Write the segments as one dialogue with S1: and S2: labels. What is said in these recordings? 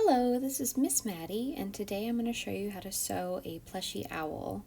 S1: Hello, this is Miss Maddy, and today I'm going to show you how to sew a plushie owl.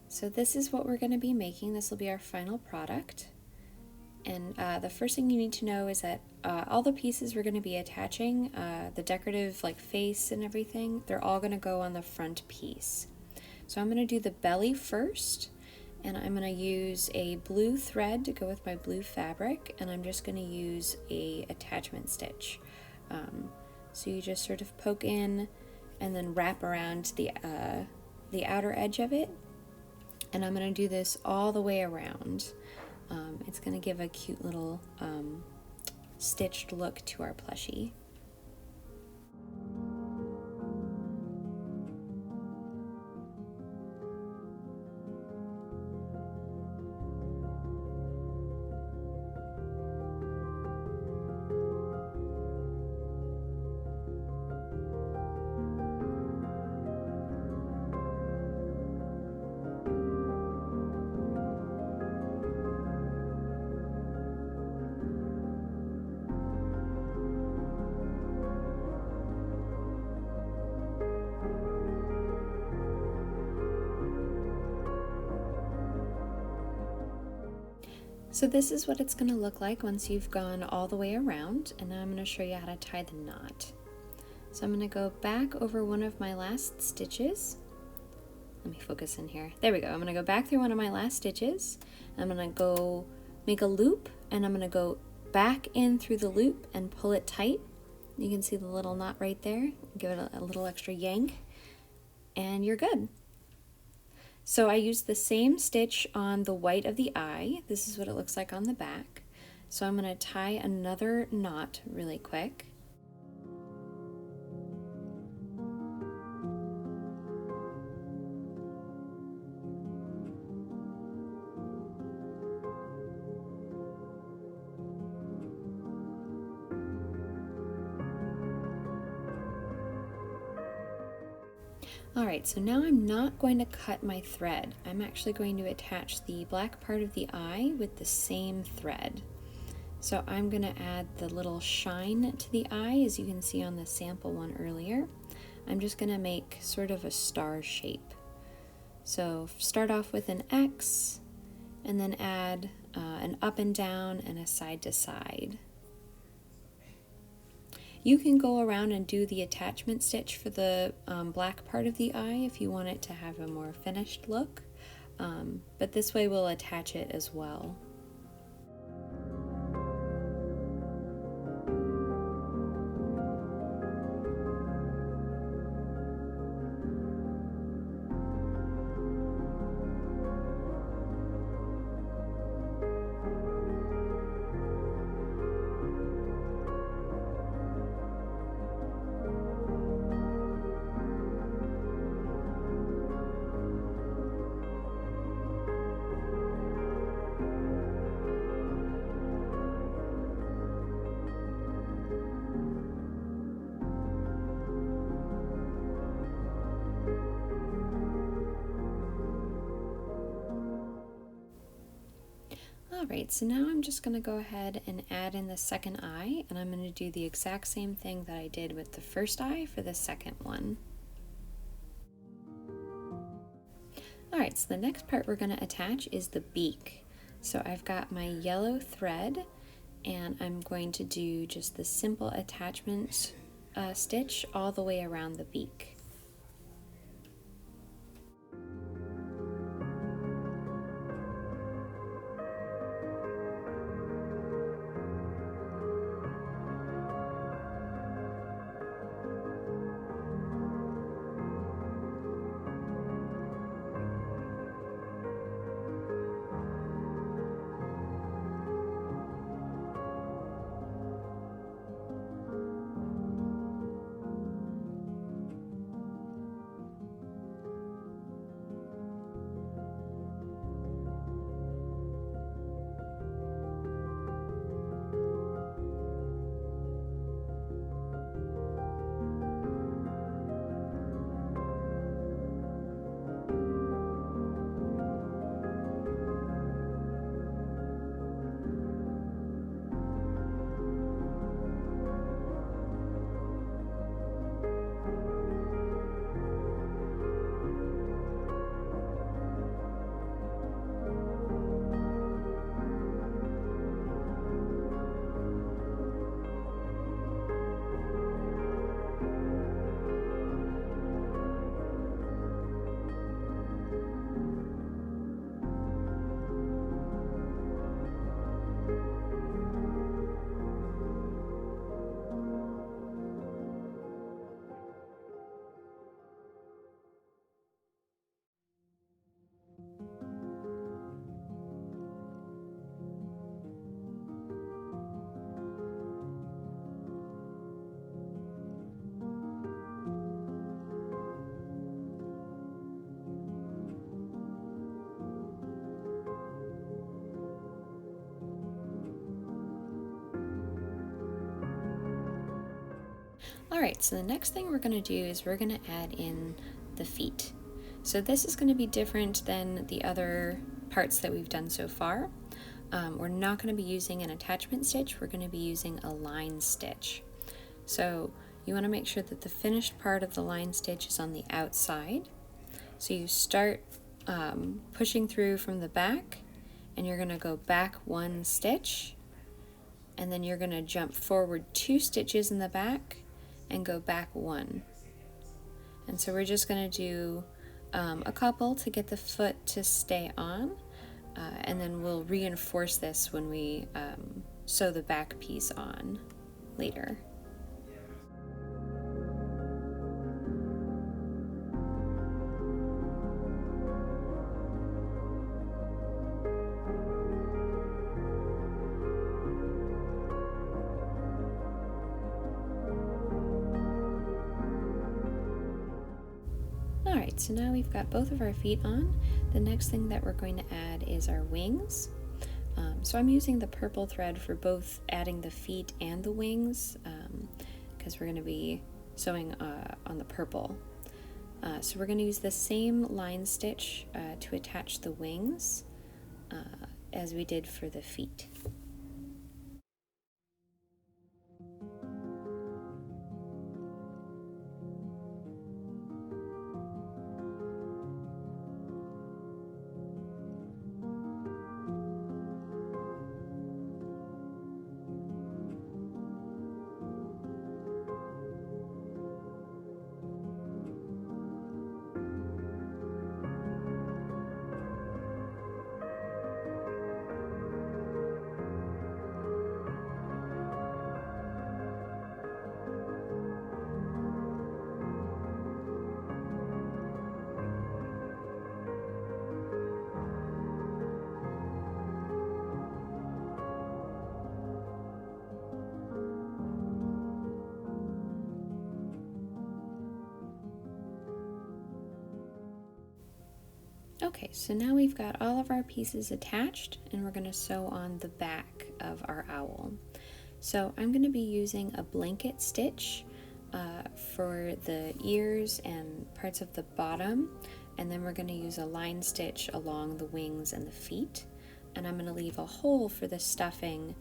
S1: So this is what we're going to be making. This will be our final product. And the first thing you need to know is that all the pieces we're going to be attaching, the decorative face and everything, they're all going to go on the front piece. So I'm going to do the belly first, and I'm going to use a blue thread to go with my blue fabric, and I'm just going to use a attachment stitch. So you just sort of poke in and then wrap around the outer edge of it, and I'm going to do this all the way around. It's going to give a cute little stitched look to our plushie. So this is what it's going to look like once you've gone all the way around, and now I'm going to show you how to tie the knot. So I'm going to go back over one of my last stitches. Let me focus in here. There we go. I'm going to go back through one of my last stitches. I'm going to go make a loop, and I'm going to go back in through the loop and pull it tight. You can see the little knot right there. Give it a little extra yank, and you're good. So I used the same stitch on the white of the eye. This is what it looks like on the back. So I'm going to tie another knot really quick. Alright, so now I'm not going to cut my thread. I'm actually going to attach the black part of the eye with the same thread. So I'm going to add the little shine to the eye, as you can see on the sample one earlier. I'm just going to make sort of a star shape. So start off with an X, and then add an up and down and a side to side. You can go around and do the attachment stitch for the black part of the eye if you want it to have a more finished look, but this way we'll attach it as well. Alright, so now I'm just going to go ahead and add in the second eye, and I'm going to do the exact same thing that I did with the first eye for the second one. Alright, so the next part we're going to attach is the beak. So I've got my yellow thread, and I'm going to do just the simple attachment stitch all the way around the beak. Alright, so the next thing we're going to do is we're going to add in the feet. So this is going to be different than the other parts that we've done so far. We're not going to be using an attachment stitch, we're going to be using a line stitch. So you want to make sure that the finished part of the line stitch is on the outside. So you start pushing through from the back, and you're going to go back 1 stitch, and then you're going to jump forward 2 stitches in the back and go back 1. And so we're just going to do a couple to get the foot to stay on, and then we'll reinforce this when we sew the back piece on later. Alright, so now we've got both of our feet on. The next thing that we're going to add is our wings. So I'm using the purple thread for both adding the feet and the wings, because we're going to be sewing on the purple. So we're going to use the same line stitch to attach the wings as we did for the feet. Okay, so now we've got all of our pieces attached, and we're going to sew on the back of our owl. So I'm going to be using a blanket stitch for the ears and parts of the bottom, and then we're going to use a line stitch along the wings and the feet, and I'm going to leave a hole for the stuffing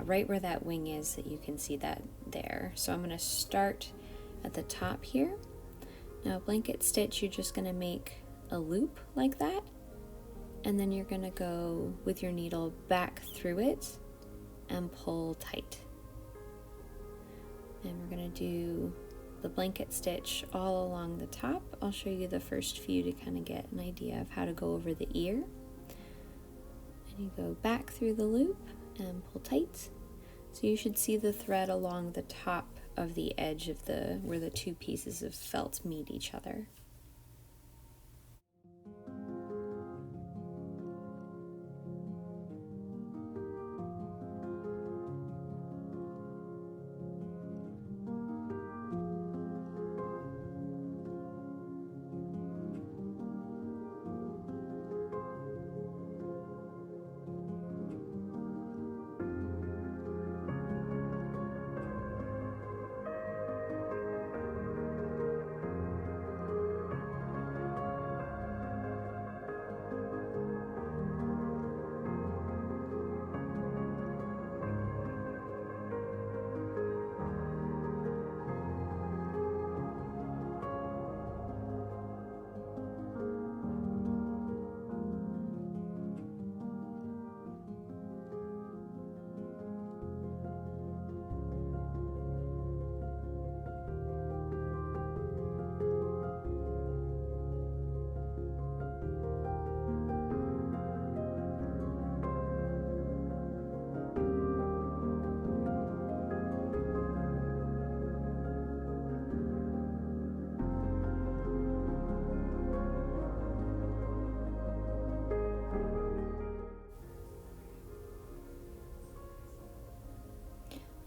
S1: right where that wing is, that you can see that there. So I'm going to start at the top here. Now blanket stitch, you're just going to make a loop like that, and then you're going to go with your needle back through it and pull tight. And we're going to do the blanket stitch all along the top. I'll show you the first few to kind of get an idea of how to go over the ear. And you go back through the loop and pull tight. So you should see the thread along the top of the edge of where the two pieces of felt meet each other.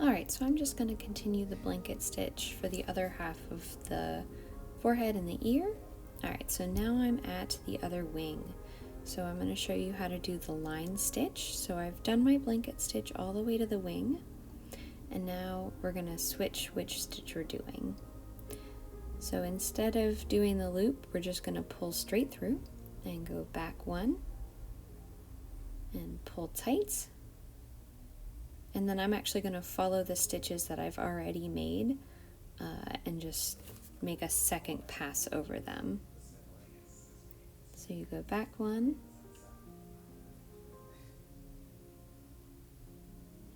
S1: Alright, so I'm just going to continue the blanket stitch for the other half of the forehead and the ear. Alright, so now I'm at the other wing. So I'm going to show you how to do the line stitch. So I've done my blanket stitch all the way to the wing, And now we're going to switch which stitch we're doing. So instead of doing the loop, we're just going to pull straight through and go back one and pull tight. And then I'm actually going to follow the stitches that I've already made and just make a second pass over them. So you go back one,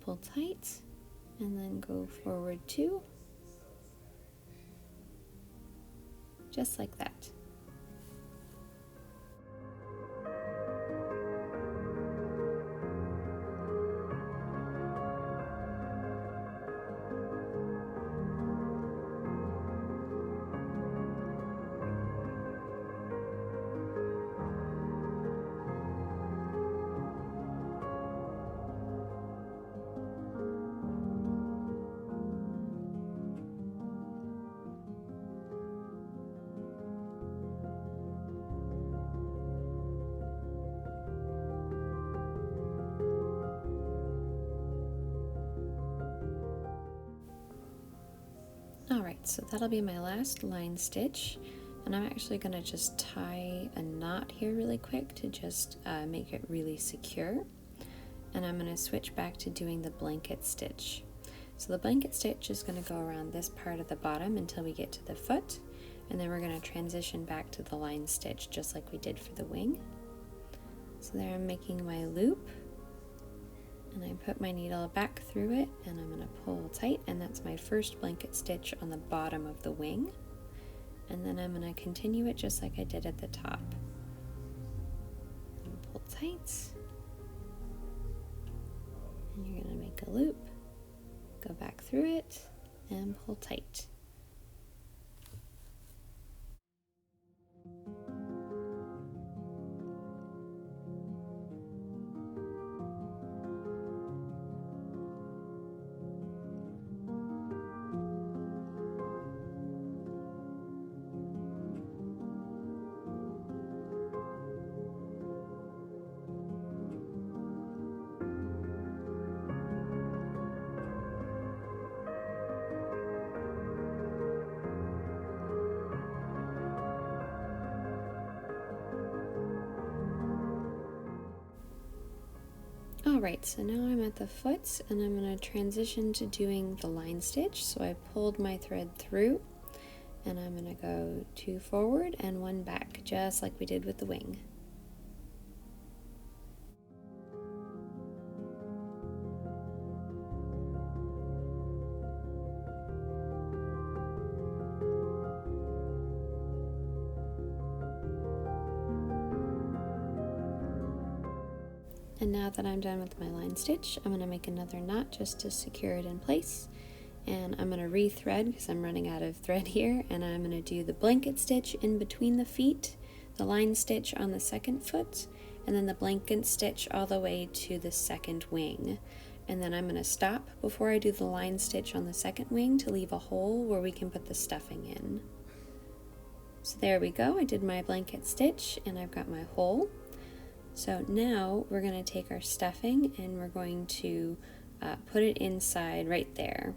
S1: pull tight, and then go forward two, just like that. Alright, so that'll be my last line stitch, and I'm actually going to just tie a knot here really quick to just make it really secure, and I'm going to switch back to doing the blanket stitch. So the blanket stitch is going to go around this part of the bottom until we get to the foot, and then we're going to transition back to the line stitch just like we did for the wing. So there I'm making my loop, and I put my needle back through it, and I'm going to pull tight, and that's my first blanket stitch on the bottom of the wing. And then I'm going to continue it just like I did at the top. And pull tight, and you're going to make a loop, go back through it, and pull tight. Alright, so now I'm at the foot, and I'm going to transition to doing the line stitch. So I pulled my thread through, and I'm going to go two forward and one back, just like we did with the wing. And now that I'm done with my line stitch, I'm going to make another knot just to secure it in place. And I'm going to re-thread because I'm running out of thread here, and I'm going to do the blanket stitch in between the feet, the line stitch on the second foot, and then the blanket stitch all the way to the second wing. And then I'm going to stop before I do the line stitch on the second wing to leave a hole where we can put the stuffing in. So there we go, I did my blanket stitch and I've got my hole. So now we're going to take our stuffing and we're going to put it inside right there.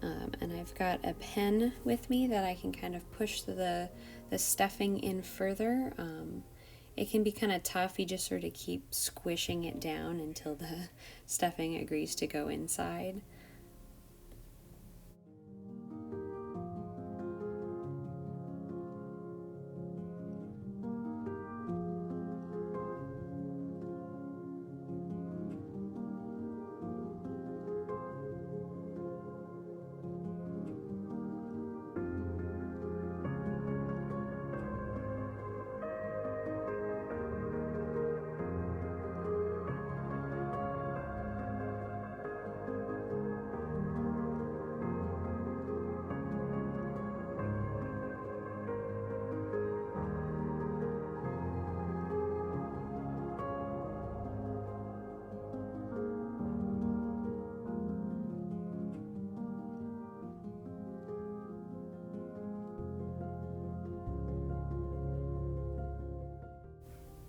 S1: And I've got a pen with me that I can kind of push the stuffing in further. It can be kind of tough, you just sort of keep squishing it down until the stuffing agrees to go inside.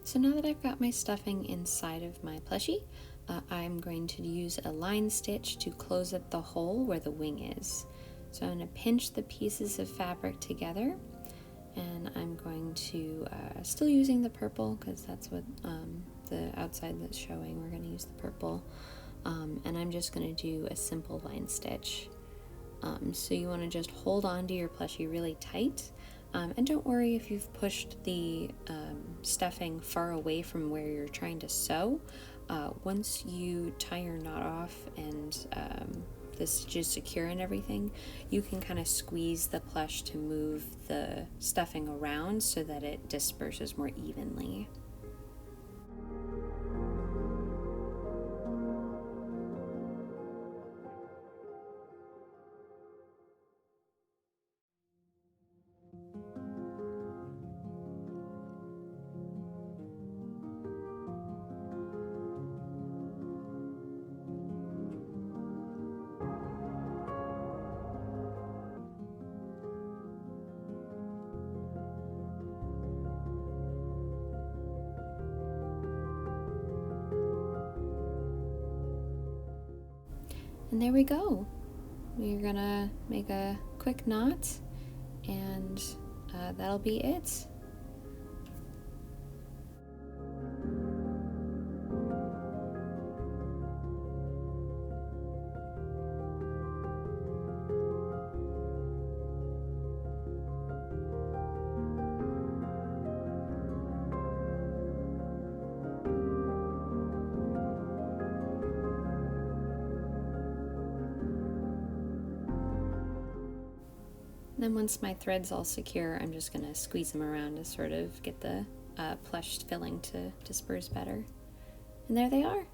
S1: So now that I've got my stuffing inside of my plushie, I'm going to use a line stitch to close up the hole where the wing is. So I'm going to pinch the pieces of fabric together, and I'm going to, still using the purple because that's what the outside that's showing, we're going to use the purple, and I'm just going to do a simple line stitch. So you want to just hold on to your plushie really tight, and don't worry if you've pushed the stuffing far away from where you're trying to sew. Once you tie your knot off and the stitch is secure and everything, you can kind of squeeze the plush to move the stuffing around so that it disperses more evenly. And there we go. We're gonna make a quick knot, and that'll be it. Then once my thread's all secure, I'm just going to squeeze them around to sort of get the plush filling to disperse better. And there they are.